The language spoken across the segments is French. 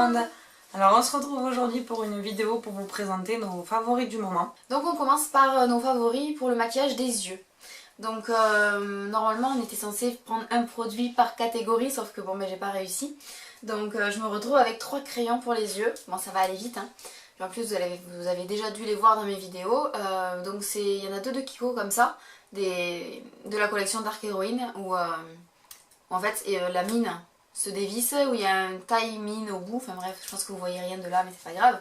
monde! Alors on se retrouve aujourd'hui pour une vidéo pour vous présenter nos favoris du moment. Donc on commence par nos favoris pour le maquillage des yeux. Donc normalement on était censé prendre un produit par catégorie, sauf que bon j'ai pas réussi. Donc je me retrouve avec 3 crayons pour les yeux. Bon ça va aller vite hein. En plus vous avez déjà dû les voir dans mes vidéos. Donc il y en a deux de Kiko comme ça, de la collection Dark Heroine où en fait la mine se dévisse, où il y a un taille mine au bout. Enfin bref, je pense que vous voyez rien de là mais c'est pas grave.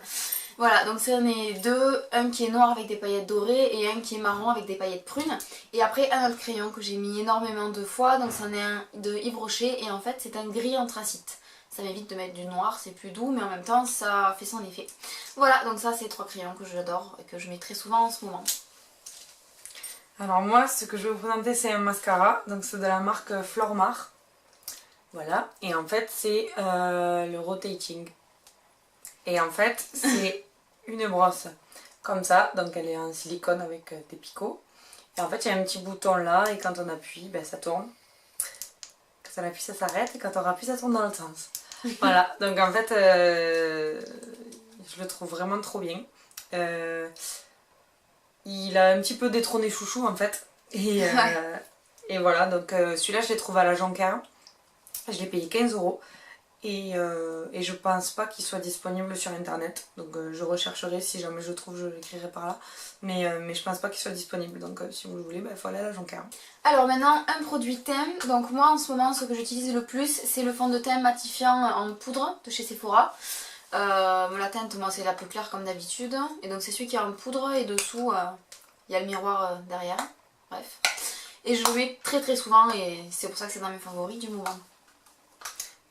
Voilà, donc c'en est deux, un qui est noir avec des paillettes dorées et un qui est marron avec des paillettes prunes. Et après un autre crayon que j'ai mis énormément de fois, donc c'en est un de Yves Rocher et en fait c'est un gris anthracite. Ça m'évite de mettre du noir, c'est plus doux mais en même temps ça fait son effet. Voilà, donc ça c'est 3 crayons que j'adore et que je mets très souvent en ce moment. Alors moi ce que je vais vous présenter c'est un mascara, donc c'est de la marque Flormar. Voilà, et en fait c'est le rotating. Et en fait c'est une brosse comme ça, donc elle est en silicone avec des picots. Et en fait il y a un petit bouton là et quand on appuie, ben, ça tourne. Quand on appuie ça s'arrête et quand on appuie ça tourne dans l'autre sens. Voilà, donc en fait je le trouve vraiment trop bien. Il a un petit peu détrôné Chouchou en fait. Et voilà, donc celui-là je l'ai trouvé à la Jonquière. Je l'ai payé 15 € et je pense pas qu'il soit disponible sur internet. Donc je rechercherai, si jamais je le trouve, je l'écrirai par là. Mais je pense pas qu'il soit disponible. Donc si vous le voulez, il faut aller à la Jonquière. Alors maintenant, un produit thème. Donc moi en ce moment, ce que j'utilise le plus, c'est le fond de teint matifiant en poudre de chez Sephora. La teinte, moi c'est la plus claire comme d'habitude. Et donc c'est celui qui est en poudre et dessous, il y a le miroir derrière. Bref. Et je le mets très très souvent et c'est pour ça que c'est dans mes favoris du moment.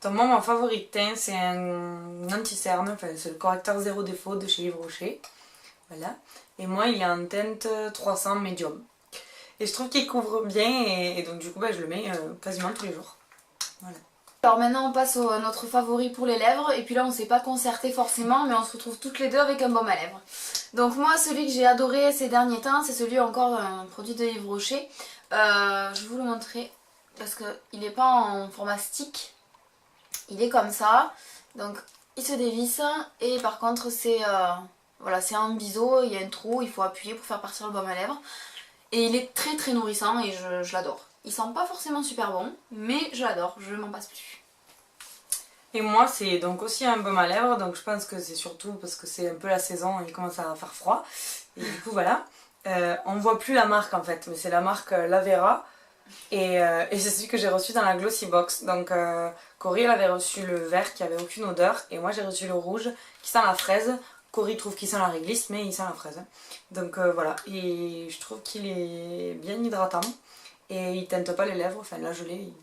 Donc moi mon favori de teint c'est un anti-cerne, enfin c'est le correcteur zéro défaut de chez Yves Rocher. Voilà. Et moi il est en teinte 300 médium. Et je trouve qu'il couvre bien et donc du coup je le mets quasiment tous les jours. Voilà. Alors maintenant on passe à notre favori pour les lèvres et puis là on s'est pas concerté forcément mais on se retrouve toutes les deux avec un baume à lèvres. Donc moi celui que j'ai adoré ces derniers temps c'est celui encore un produit de Yves Rocher. Je vais vous le montrer parce qu'il n'est pas en format stick. Il est comme ça, donc il se dévisse et par contre c'est voilà, c'est un biseau, il y a un trou, il faut appuyer pour faire partir le baume à lèvres. Et il est très très nourrissant et je l'adore. Il sent pas forcément super bon, mais je l'adore, je m'en passe plus. Et moi c'est donc aussi un baume à lèvres, donc je pense que c'est surtout parce que c'est un peu la saison, il commence à faire froid. Et du coup voilà, on voit plus la marque en fait, mais c'est la marque Lavera. Et c'est celui que j'ai reçu dans la Glossy Box. Donc Cory elle avait reçu le vert qui avait aucune odeur et moi j'ai reçu le rouge qui sent la fraise. Cory trouve qu'il sent la réglisse mais il sent la fraise. Donc voilà, et je trouve qu'il est bien hydratant et il teinte pas les lèvres, enfin là je l'ai, il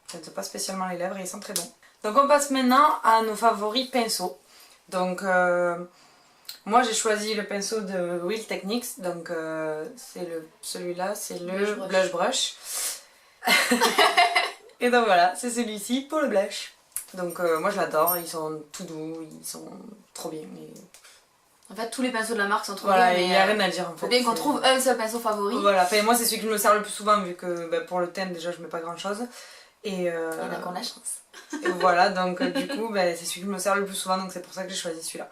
teinte pas spécialement les lèvres et il sent très bon. Donc on passe maintenant à nos favoris pinceaux. Donc moi j'ai choisi le pinceau de Wheel Techniques, donc celui-là c'est le Blush Brush. Et donc voilà, c'est celui-ci pour le blush. Donc moi je l'adore, ils sont tout doux, ils sont trop bien. Et... En fait tous les pinceaux de la marque sont trop voilà, bien. Il n'y a rien à dire en fait. Faut bien qu'on trouve un seul pinceau favori. Voilà, enfin, moi c'est celui que je me sers le plus souvent vu que pour le teint déjà je mets pas grand chose. Et il y en a qui ont la chance. Et voilà, donc du coup c'est celui que je me sers le plus souvent, donc c'est pour ça que j'ai choisi celui-là.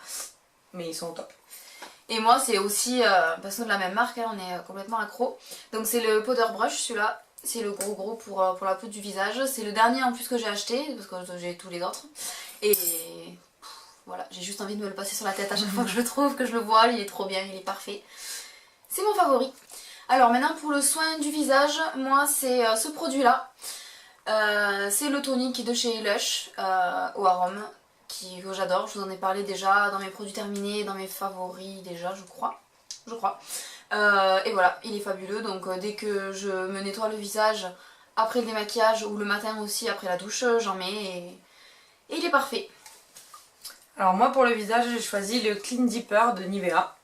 Mais ils sont au top. Et moi c'est aussi un pinceau de la même marque, hein, on est complètement accro. Donc c'est le Powder Brush celui-là. C'est le gros pour la peau du visage. C'est le dernier en plus que j'ai acheté parce que j'ai tous les autres. Et voilà, j'ai juste envie de me le passer sur la tête à chaque fois que je le trouve, que je le vois. Il est trop bien, il est parfait. C'est mon favori. Alors maintenant pour le soin du visage, moi c'est ce produit-là. C'est le tonic de chez Lush au arôme que j'adore. Je vous en ai parlé déjà dans mes produits terminés, dans mes favoris déjà je crois. Et voilà, il est fabuleux, donc dès que je me nettoie le visage après le démaquillage ou le matin aussi après la douche, j'en mets et il est parfait. Alors moi pour le visage j'ai choisi le Clean Deeper de Nivea.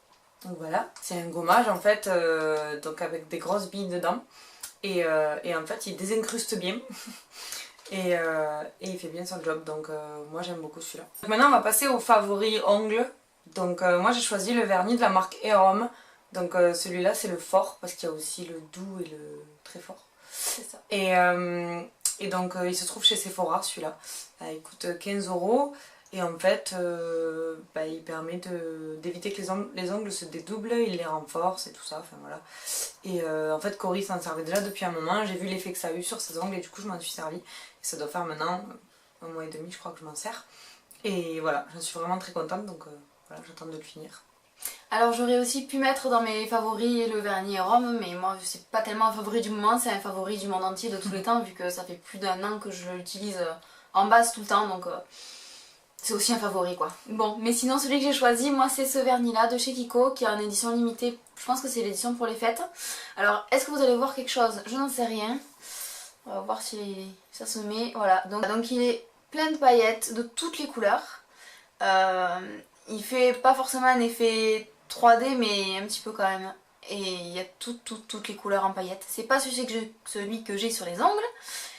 Donc voilà, c'est un gommage en fait, donc avec des grosses billes dedans. Et en fait il désincruste bien. Et il fait bien son job, donc moi j'aime beaucoup celui-là. Maintenant on va passer aux favoris ongles. Donc moi j'ai choisi le vernis de la marque Aerom. Donc celui-là c'est le fort parce qu'il y a aussi le doux et le très fort. C'est ça. Et donc il se trouve chez Sephora celui-là. Il coûte 15 €. Et en fait, il permet d'éviter que les ongles se dédoublent, il les renforce et tout ça, enfin voilà. Et en fait, Cory s'en servait déjà depuis un moment, j'ai vu l'effet que ça a eu sur ses ongles et du coup je m'en suis servi. Et ça doit faire maintenant 1 mois et demi, je crois que je m'en sers. Et voilà, j'en suis vraiment très contente, donc voilà, j'attends de le finir. Alors j'aurais aussi pu mettre dans mes favoris le vernis Rome, mais moi c'est pas tellement un favori du moment, c'est un favori du monde entier de tous les temps, vu que ça fait plus d'1 an que je l'utilise en base tout le temps, donc c'est aussi un favori quoi. Bon, mais sinon celui que j'ai choisi, moi c'est ce vernis là de chez Kiko, qui est en édition limitée, je pense que c'est l'édition pour les fêtes. Alors est-ce que vous allez voir quelque chose? Je n'en sais rien. On va voir si ça se met, voilà. Donc il est plein de paillettes de toutes les couleurs. Il fait pas forcément un effet 3D, mais un petit peu quand même. Et il y a toutes les couleurs en paillettes. C'est pas celui que j'ai sur les ongles.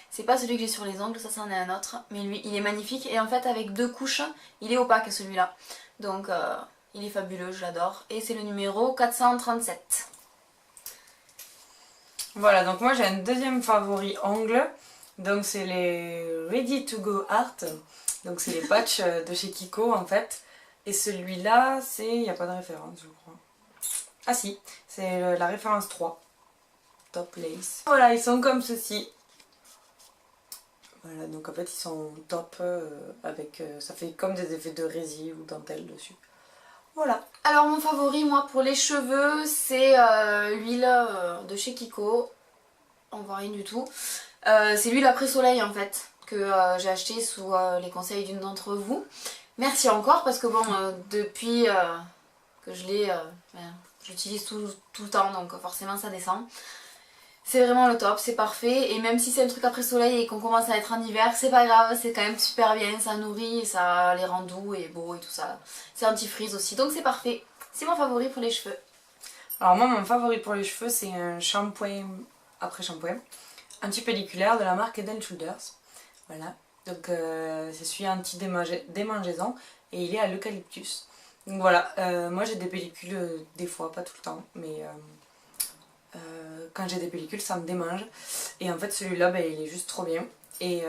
C'est pas celui que j'ai sur les ongles, ça c'en est un autre. Mais lui, il est magnifique. Et en fait, avec 2 couches, il est opaque celui-là. Donc, il est fabuleux, je l'adore. Et c'est le numéro 437. Voilà, donc moi j'ai un deuxième favori ongles. Donc c'est les Ready to Go Art. Donc c'est les patchs de chez Kiko en fait. Et celui-là, il n'y a pas de référence, je crois. Ah si, c'est la référence 3. Top Lace. Voilà, ils sont comme ceci. Voilà, donc en fait ils sont top avec... ça fait comme des effets de résille ou dentelle dessus. Voilà. Alors mon favori, moi, pour les cheveux, c'est l'huile de chez Kiko. On voit rien du tout. C'est l'huile après soleil en fait, que j'ai acheté sous les conseils d'une d'entre vous. Merci encore parce que bon, depuis que je l'ai, j'utilise tout le temps, donc forcément ça descend. C'est vraiment le top, c'est parfait. Et même si c'est un truc après soleil et qu'on commence à être en hiver, c'est pas grave, c'est quand même super bien, ça nourrit, ça les rend doux et beaux et tout ça. C'est anti-frizz aussi, donc c'est parfait. C'est mon favori pour les cheveux. Alors moi mon favori pour les cheveux c'est un shampoing après shampoing anti-pelliculaire de la marque Head & Shoulders. Voilà. Donc c'est celui anti-démangeaisons et il est à l'eucalyptus. Donc voilà, moi j'ai des pellicules des fois, pas tout le temps, mais quand j'ai des pellicules ça me démange. Et en fait celui-là il est juste trop bien. Et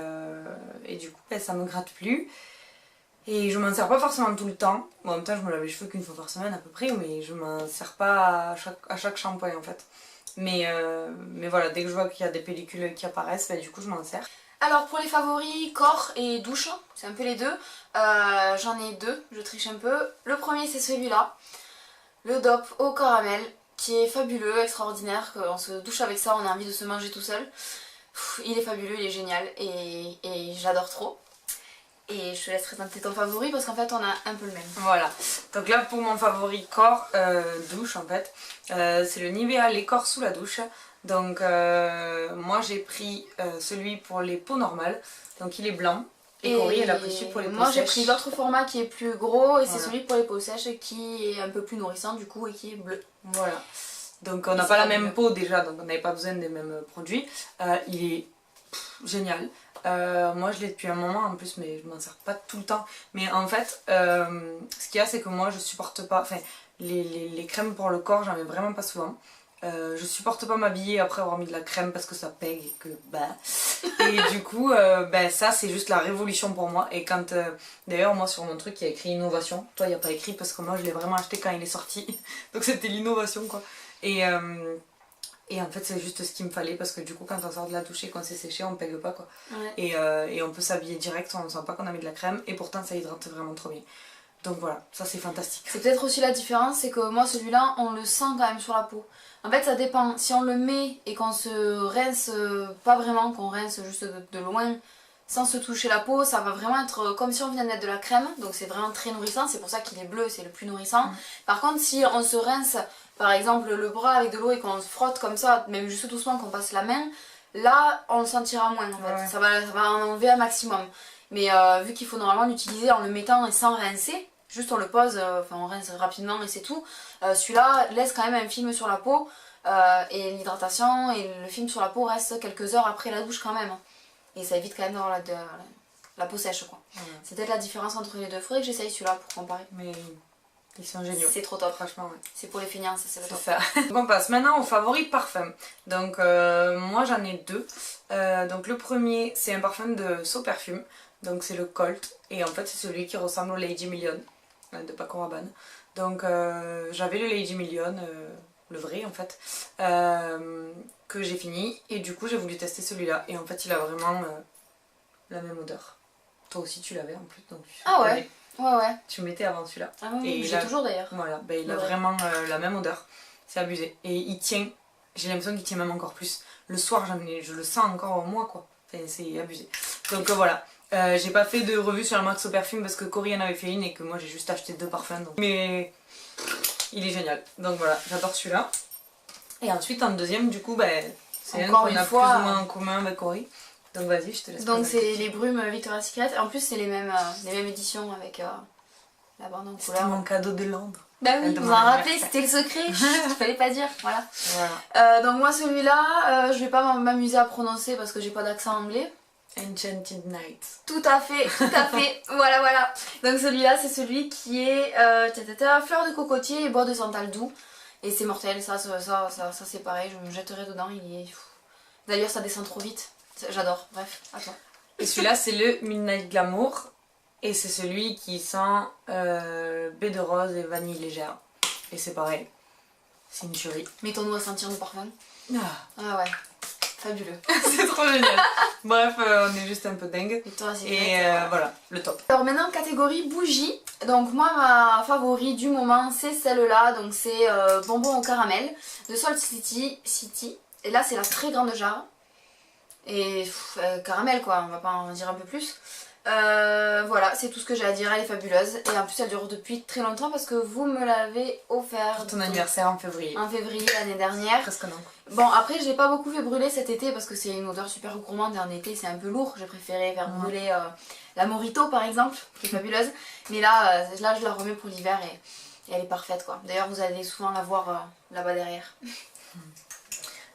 du coup ça me gratte plus. Et je m'en sers pas forcément tout le temps. Bon, en même temps je me lave les cheveux qu'une fois par semaine à peu près, mais je m'en sers pas à chaque shampoing en fait. Mais voilà, dès que je vois qu'il y a des pellicules qui apparaissent, du coup je m'en sers. Alors pour les favoris, corps et douche, c'est un peu les deux. J'en ai 2, je triche un peu. Le premier c'est celui-là, le DOP au caramel, qui est fabuleux, extraordinaire. On se douche avec ça, on a envie de se manger tout seul. Il est fabuleux, il est génial et j'adore trop. Et je te laisse présenter ton favori parce qu'en fait on a un peu le même. Voilà, donc là pour mon favori corps douche en fait, c'est le Nivea les corps sous la douche. Donc moi j'ai pris celui pour les peaux normales, donc il est blanc. Et Cory elle a pris celui pour les peaux moi sèches. j'ai pris l'autre format qui est plus gros et c'est voilà. celui pour les peaux sèches qui est un peu plus nourrissant du coup et qui est bleu. Voilà, donc on n'a pas la même peau déjà, donc on n'avait pas besoin des mêmes produits. Il est génial. Moi je l'ai depuis un moment en plus, mais je m'en sers pas tout le temps. Mais en fait, ce qu'il y a c'est que moi je supporte pas, enfin les crèmes pour le corps j'en mets vraiment pas souvent. Je supporte pas m'habiller après avoir mis de la crème parce que ça pègue et que et du coup ça c'est juste la révolution pour moi. Et quand d'ailleurs moi sur mon truc il y a écrit innovation, toi il n'y a pas écrit parce que moi je l'ai vraiment acheté quand il est sorti donc c'était l'innovation quoi. Et en fait c'est juste ce qu'il me fallait parce que du coup quand on sort de la douche et qu'on s'est séché on pègue pas quoi. Ouais. Et on peut s'habiller direct, on ne sent pas qu'on a mis de la crème et pourtant ça hydrate vraiment trop bien. Donc voilà, ça c'est fantastique. C'est peut-être aussi la différence, c'est que moi celui-là on le sent quand même sur la peau. En fait ça dépend, si on le met et qu'on se rince pas vraiment, qu'on rince juste de loin sans se toucher la peau, ça va vraiment être comme si on venait de mettre de la crème, donc c'est vraiment très nourrissant, c'est pour ça qu'il est bleu, c'est le plus nourrissant. Par contre si on se rince par exemple le bras avec de l'eau et qu'on se frotte comme ça, même juste doucement qu'on passe la main, là on le sentira moins en fait, ça va en enlever un maximum. Mais vu qu'il faut normalement l'utiliser en le mettant et sans rincer, juste on le pose, on rince rapidement et c'est tout. Celui-là laisse quand même un film sur la peau et l'hydratation et le film sur la peau reste quelques heures après la douche quand même. Et ça évite quand même d'avoir la peau sèche quoi. C'est peut-être la différence entre les deux. Faudrait que j'essaye celui-là pour comparer. Mais ils sont géniaux. C'est trop top. Franchement ouais. C'est pour les feignants, c'est le top. Ça. Donc on passe maintenant aux favoris parfums. Donc moi j'en ai 2. Donc le premier c'est un parfum de So Perfume. Donc c'est le Colt. Et en fait c'est celui qui ressemble au Lady Million de Paco Rabanne. Donc j'avais le Lady Million, le vrai en fait, que j'ai fini. Et du coup j'ai voulu tester celui-là. Et en fait il a vraiment la même odeur. Toi aussi tu l'avais en plus. Donc ah ouais. Ouais. Tu mettais avant celui-là. Ah oui, j'ai toujours d'ailleurs. Voilà, il a vraiment la même odeur. C'est abusé. Et il tient, j'ai l'impression qu'il tient même encore plus. Le soir, je le sens encore en moi, quoi. Enfin, c'est abusé. Donc voilà. J'ai pas fait de revue sur la marque Soperfume parce que Cory en avait fait une et que moi j'ai juste acheté 2 parfums. Donc. Mais il est génial. Donc voilà, j'adore celui-là. Et ensuite, en deuxième, du coup, c'est un qu'on a plus ou moins en commun avec Cory. Donc vas-y, je te laisse. Donc c'est les brumes Victoria's Secret. En plus, c'est les mêmes éditions avec la bande en couleur. C'était mon cadeau de Londres. Bah oui, vous vous en rappelez, c'était le secret. Il fallait pas dire, voilà. Donc moi celui-là, je vais pas m'amuser à prononcer parce que j'ai pas d'accent anglais. Enchanted Night. Tout à fait, voilà. Donc celui-là, c'est celui qui est fleur de cocotier et bois de santal doux. Et c'est mortel, ça c'est pareil, je me jetterai dedans, il est... D'ailleurs ça descend trop vite. J'adore, bref, à toi. Et celui-là, c'est le Midnight Glamour. Et c'est celui qui sent baie de rose et vanille légère. Et c'est pareil, c'est une tuerie. Mettons-nous à sentir le parfum. Ah ouais, fabuleux. C'est trop génial. Bref, on est juste un peu dingue. Et voilà, le top. Alors maintenant, catégorie bougie. Donc moi, ma favori du moment, c'est celle-là. Donc c'est bonbon au caramel de Salt City. Et là, c'est la très grande jarre. Et caramel quoi, on va pas en dire un peu plus. Voilà, c'est tout ce que j'ai à dire, elle est fabuleuse. Et en plus elle dure depuis très longtemps parce que vous me l'avez offert. Pour ton anniversaire en février. En février l'année dernière. Presque non. Bon après je l'ai pas beaucoup fait brûler cet été parce que c'est une odeur super gourmande et en été c'est un peu lourd. J'ai préféré faire brûler la Morito par exemple, qui est fabuleuse. Mais là je la remets pour l'hiver et elle est parfaite quoi. D'ailleurs vous allez souvent la voir là-bas derrière.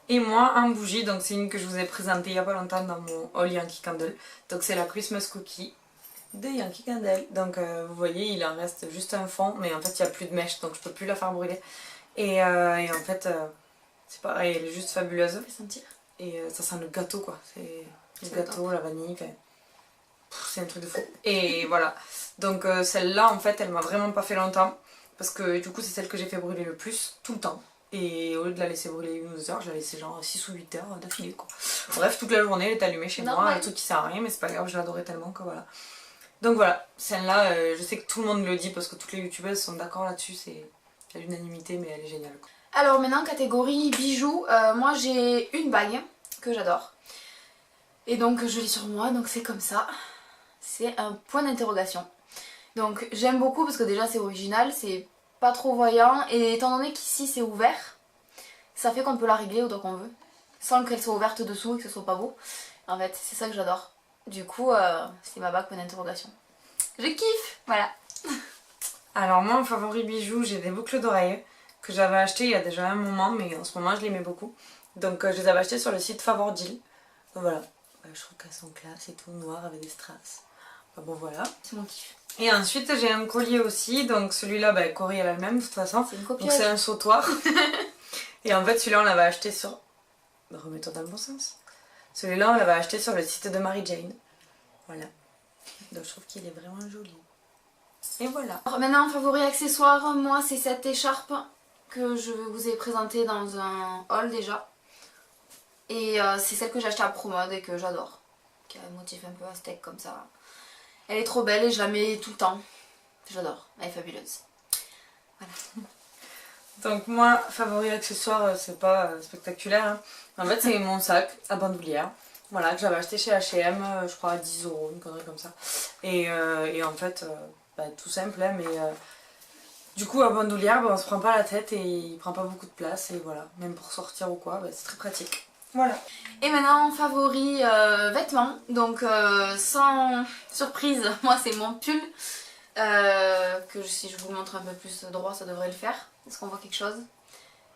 Et moi, en bougie, donc c'est une que je vous ai présentée il y a pas longtemps dans mon All Yankee Candle. Donc c'est la Christmas Cookie de Yankee Candle. Donc vous voyez, il en reste juste un fond, mais en fait il n'y a plus de mèche, donc je peux plus la faire brûler. Et en fait, c'est pareil, elle est juste fabuleuse. Fais sentir. Et ça sent le gâteau quoi. C'est le gâteau, la vanille, c'est un truc de fou. Et voilà. Donc celle-là, en fait, elle m'a vraiment pas fait longtemps. Parce que du coup, c'est celle que j'ai fait brûler le plus, tout le temps. Et au lieu de la laisser brûler 1 ou 2 heures, je la laissais genre 6 ou 8 heures d'affilée quoi. Bref, toute la journée elle est allumée chez moi, un truc qui sert à rien mais c'est pas grave, je l'adorais tellement que voilà. Donc voilà, celle-là, je sais que tout le monde le dit parce que toutes les youtubeuses sont d'accord là-dessus, c'est à l'unanimité mais elle est géniale quoi. Alors maintenant catégorie bijoux, moi j'ai une bague que j'adore. Et donc je l'ai sur moi, donc c'est comme ça. C'est un point d'interrogation. Donc j'aime beaucoup parce que déjà c'est original, c'est pas trop voyant et étant donné qu'ici c'est ouvert, ça fait qu'on peut la régler autant qu'on veut sans qu'elle soit ouverte dessous et que ce soit pas beau. En fait c'est ça que j'adore. Du coup c'est ma bague point d'interrogation. Je kiffe, voilà. Alors moi en favori bijou j'ai des boucles d'oreilles que j'avais achetées il y a déjà un moment mais en ce moment je les mets beaucoup. Donc je les avais achetées sur le site Favordil. Donc voilà, je trouve qu'elles sont classe et tout, noir avec des strass. Enfin bon voilà. C'est mon kiff. Et ensuite j'ai un collier aussi, donc celui-là, Cory elle a le même de toute façon. C'est une copie. Donc c'est un sautoir. Et en fait celui-là on l'avait acheté sur... remets-toi dans le bon sens. Celui-là on l'avait acheté sur le site de Mary Jane. Voilà. Donc je trouve qu'il est vraiment joli. Et voilà. Alors, maintenant favori accessoire, moi c'est cette écharpe que je vous ai présentée dans un haul déjà. Et c'est celle que j'ai achetée à Promode et que j'adore. Qui a un motif un peu aztèque comme ça. Elle est trop belle et je la mets tout le temps. J'adore, elle est fabuleuse. Voilà. Donc moi, favori accessoire, c'est pas spectaculaire. Hein. En fait c'est mon sac à bandoulière. Voilà, que j'avais acheté chez H&M, je crois à 10 €, une connerie comme ça. Et en fait, tout simple, hein, mais du coup à bandoulière, on se prend pas la tête et il prend pas beaucoup de place. Et voilà, même pour sortir ou quoi, c'est très pratique. Voilà. Et maintenant favori vêtements, donc sans surprise, moi c'est mon pull, que si je vous montre un peu plus droit ça devrait le faire, est-ce qu'on voit quelque chose?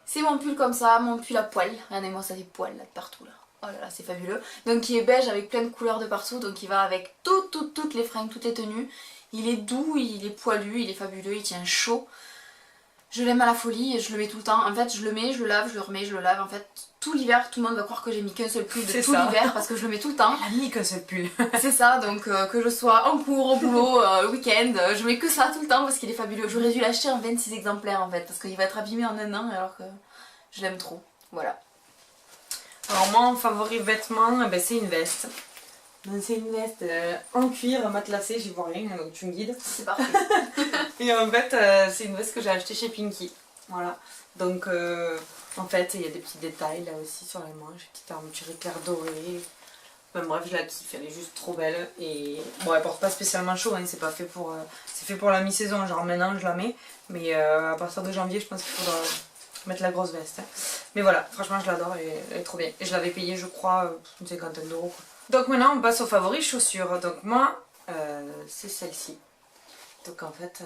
C'est mon pull comme ça, mon pull à poil, regardez-moi ça des poils là de partout là, oh là là c'est fabuleux, donc qui est beige avec plein de couleurs de partout, donc il va avec toutes les fringues, toutes les tenues, il est doux, il est poilu, il est fabuleux, il tient chaud. Je l'aime à la folie et je le mets tout le temps. En fait, je le mets, je le lave, je le remets, je le lave. En fait, tout l'hiver, tout le monde va croire que j'ai mis qu'un seul pull de tout l'hiver parce que je le mets tout le temps. Elle a mis qu'un seul pull. C'est ça, donc que je sois en cours, au boulot, le week-end, je mets que ça tout le temps parce qu'il est fabuleux. J'aurais dû l'acheter en 26 exemplaires en fait parce qu'il va être abîmé en un an alors que je l'aime trop. Voilà. Alors moi, mon favori vêtement, c'est une veste. C'est une veste en cuir matelassé, j'y vois rien, donc tu me guides. C'est parfait. Et en fait, c'est une veste que j'ai achetée chez Pinky. Voilà. Donc en fait, il y a des petits détails là aussi sur les manches, petite armature éclair dorée. Enfin, bref, je la kiffe, elle est juste trop belle. Et bon, elle porte pas spécialement chaud, hein, c'est pas fait pour. C'est fait pour la mi-saison, genre maintenant je la mets. Mais à partir de janvier, je pense qu'il faudra mettre la grosse veste. Hein. Mais voilà, franchement, je l'adore, elle est trop bien. Et je l'avais payée, je crois, une cinquantaine d'euros. Donc maintenant, on passe aux favoris chaussures. Donc moi, c'est celle-ci. Donc en fait,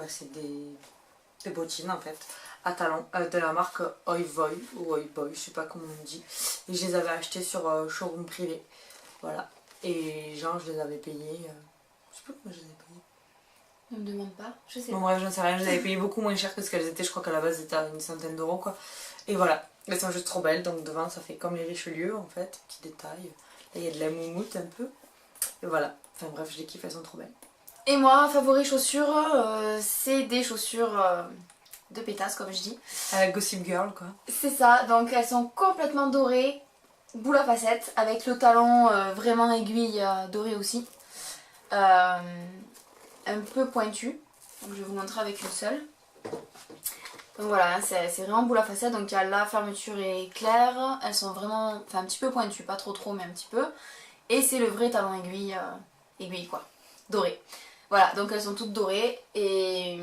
c'est des bottines en fait, à talons, de la marque Oi Boy, ou Oi Boy, je sais pas comment on dit. Et je les avais achetées sur showroom privé. Voilà. Et genre, je les avais payées. Je sais pas comment je les ai payées. Ne me demande pas, je sais Bon, pas. bref, j'en sais rien, je les avais payées beaucoup moins cher que ce qu'elles étaient. Je crois qu'à la base, c'était à une centaine d'euros quoi. Et voilà. Elles sont juste trop belles, donc devant ça fait comme les Richelieu en fait, petit détail. Là il y a de la moumoute un peu. Et voilà, enfin bref, je les kiffe, elles sont trop belles. Et moi, favori chaussures, c'est des chaussures de pétasse comme je dis. À la Gossip Girl quoi. C'est ça, donc elles sont complètement dorées, boule à facettes, avec le talon vraiment aiguille doré aussi. Un peu pointu, donc je vais vous montrer avec une seule. Donc voilà, c'est vraiment boule à facettes, donc il y a la fermeture est claire, elles sont vraiment, enfin un petit peu pointues, pas trop mais un petit peu. Et c'est le vrai talon aiguille, aiguille quoi, doré. Voilà, donc elles sont toutes dorées et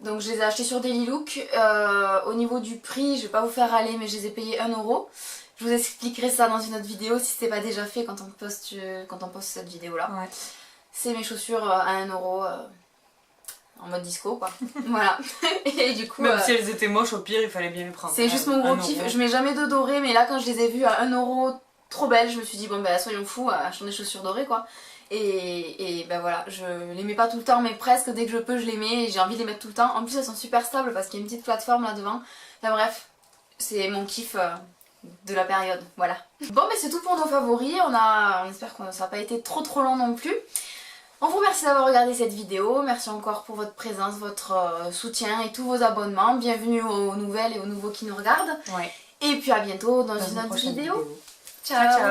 donc je les ai achetées sur Dailylook. Au niveau du prix, je vais pas vous faire râler mais je les ai payées 1 euro. Je vous expliquerai ça dans une autre vidéo si c'est pas déjà fait quand on poste cette vidéo là. Ouais. C'est mes chaussures à 1 euro. En mode disco quoi. Voilà. Et du coup. Même si elles étaient moches, au pire il fallait bien les prendre. C'est juste mon gros kiff. Je mets jamais de doré, mais là quand je les ai vues à 1 euro trop belles, je me suis dit bon bah soyons fous, achetons des chaussures dorées quoi. Et ben voilà, je les mets pas tout le temps, mais presque dès que je peux je les mets et j'ai envie de les mettre tout le temps. En plus elles sont super stables parce qu'il y a une petite plateforme là devant. Enfin bref, c'est mon kiff de la période, voilà. Bon mais c'est tout pour nos favoris, on espère que ça n'a pas été trop long non plus. On vous remercie d'avoir regardé cette vidéo, merci encore pour votre présence, votre soutien et tous vos abonnements. Bienvenue aux nouvelles et aux nouveaux qui nous regardent. Ouais. Et puis à bientôt dans une autre vidéo. Ciao, ciao.